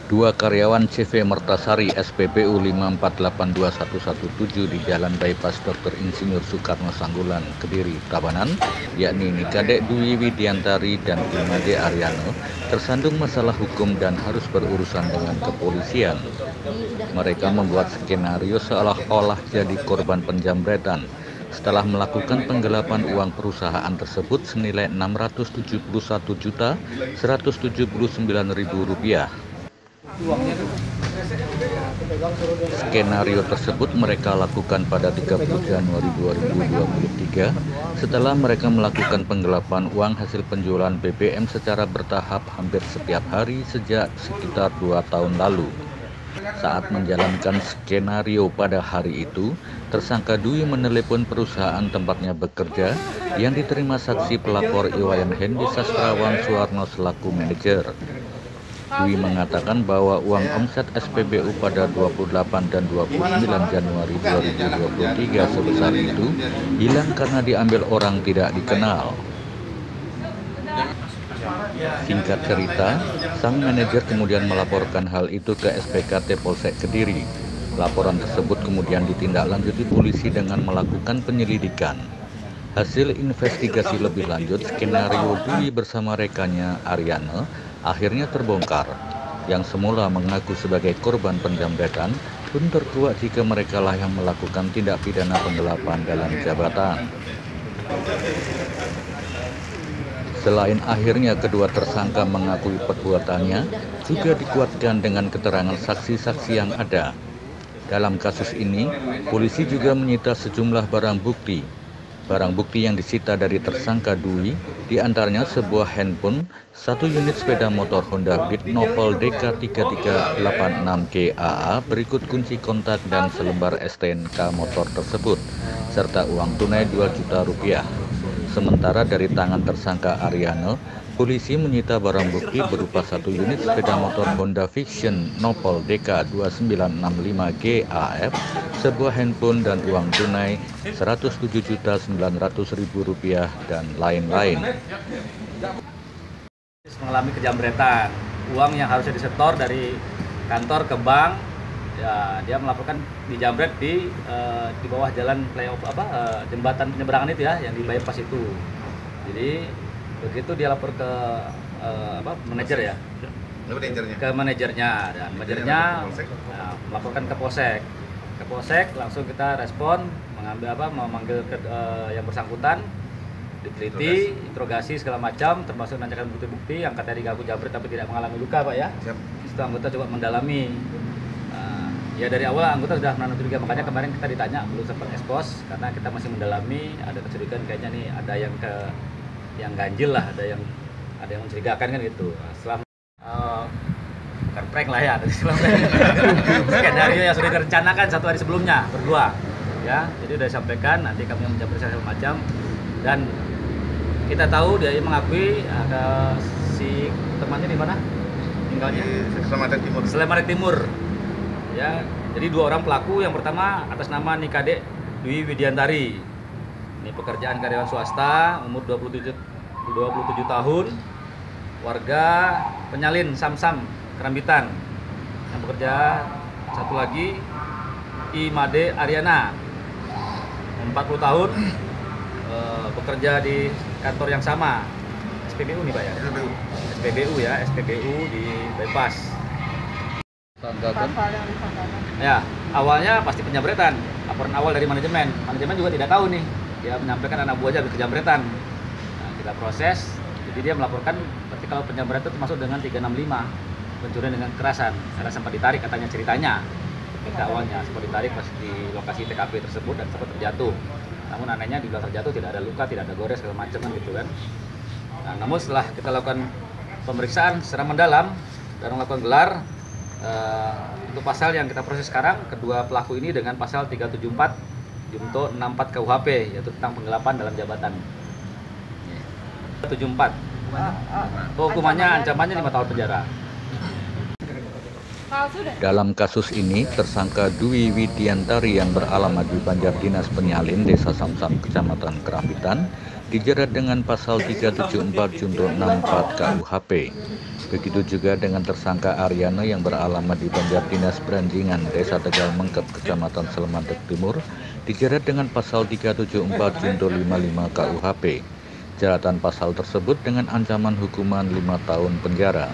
Dua karyawan CV Mertasari SPBU 5482117 di Jalan Bypass Dr. Insinyur Soekarno Sanggulan, Kediri, Tabanan, yakni Nikadek Dwi Widiantari dan Imade Ariano, tersandung masalah hukum dan harus berurusan dengan kepolisian. Mereka membuat skenario seolah-olah jadi korban penjambretan setelah melakukan penggelapan uang perusahaan tersebut senilai Rp671.179.000. Skenario tersebut mereka lakukan pada 30 Januari 2023 setelah mereka melakukan penggelapan uang hasil penjualan BBM secara bertahap hampir setiap hari sejak sekitar 2 tahun lalu. Saat menjalankan skenario pada hari itu, tersangka Dwi menelepon perusahaan tempatnya bekerja yang diterima saksi pelapor Iwayan Hendy Sastrawan Suwarno selaku manajer. Dwi mengatakan bahwa uang omset SPBU pada 28 dan 29 Januari 2023 sebesar itu hilang karena diambil orang tidak dikenal. Singkat cerita, sang manajer kemudian melaporkan hal itu ke SPKT Polsek Kediri. Laporan tersebut kemudian ditindaklanjuti polisi dengan melakukan penyelidikan. Hasil investigasi lebih lanjut, skenario Dwi bersama rekannya Ariana akhirnya terbongkar. Yang semula mengaku sebagai korban penjambretan pun terkuak jika merekalah yang melakukan tindak pidana penggelapan dalam jabatan. Selain akhirnya kedua tersangka mengakui perbuatannya, juga dikuatkan dengan keterangan saksi-saksi yang ada. Dalam kasus ini, polisi juga menyita sejumlah barang bukti. Barang bukti yang disita dari tersangka Dwi, diantaranya sebuah handphone, 1 unit sepeda motor Honda Beat Nopal DK3386GAA berikut kunci kontak dan selembar STNK motor tersebut, serta uang tunai Rp2 juta. Sementara dari tangan tersangka Ariano, polisi menyita barang bukti berupa 1 unit sepeda motor Honda Vision Nopal DK2965GAF, sebuah handphone dan uang tunai Rp107.900.000 dan lain-lain. Mengalami kejambretan, uang yang harusnya disetor dari kantor ke bank, ya dia melaporkan dijambret di bawah jalan jembatan penyeberangan itu ya, yang di bypass itu. Jadi begitu dia lapor ke manajer ya, ke manajernya, dan manajernya melaporkan ke Polsek. Ke Polsek langsung kita respon, memanggil yang bersangkutan, diteliti, interogasi segala macam, termasuk menanyakan bukti-bukti yang katanya diganggu jambret tapi tidak mengalami luka, Pak ya. Setelah anggota coba mendalami. Ya dari awal anggota sudah menahan curiga, makanya kemarin kita ditanya belum sempat ekspos karena kita masih mendalami, ada kecurigaan kayaknya nih ada yang ganjil lah, ada yang mencurigakan kan gitu. Setelah bukan prank lah ya, skenario yang sudah direncanakan 1 hari sebelumnya berdua, ya. Jadi sudah disampaikan, nanti kami menjawab segala macam, dan kita tahu dia mengakui ada si temannya di mana tinggalnya? Sleman Timur. Ya, jadi 2 orang pelaku. Yang pertama atas nama Nikadek Dwi Widiantari. Ini pekerjaan karyawan swasta, umur 27 tahun, warga Penyalin, Samsam, Kerambitan. Yang bekerja satu lagi Imade Ariana, 40 tahun, bekerja di kantor yang sama, SPBU nih Pak ya? SPBU di Bypass. Ya, awalnya pasti penjambretan. Laporan awal dari manajemen juga tidak tahu nih, dia menyampaikan anak buahnya ada penjambretan. Nah, kita proses, jadi dia melaporkan, berarti kalau penjambretan itu termasuk dengan 365, pencurian dengan kekerasan, karena sempat ditarik katanya ceritanya. Awalnya sempat ditarik pas di lokasi TKP tersebut dan sempat terjatuh. Namun anehnya di belakang terjatuh tidak ada luka, tidak ada gores segala macam kan gitu kan. Nah, namun setelah kita lakukan pemeriksaan secara mendalam dan melakukan gelar, untuk pasal yang kita proses sekarang, kedua pelaku ini dengan pasal 374 Junto 64 KUHP, yaitu tentang penggelapan dalam jabatan. 374. Hukumannya ancamannya 5 tahun penjara. Dalam kasus ini, tersangka Dwi Widiantari yang beralamat di Banjar Dinas Penyalin, Desa Samsam, Kecamatan Kerambitan, dijerat dengan pasal 374 Junto 64 KUHP. Begitu juga dengan tersangka Aryana yang beralamat di Banjar Dinas Branjingan, Desa Tegal Mengkep, Kecamatan Selemantek Timur, dijerat dengan pasal 374 Junto 55 KUHP. Jeratan pasal tersebut dengan ancaman hukuman 5 tahun penjara.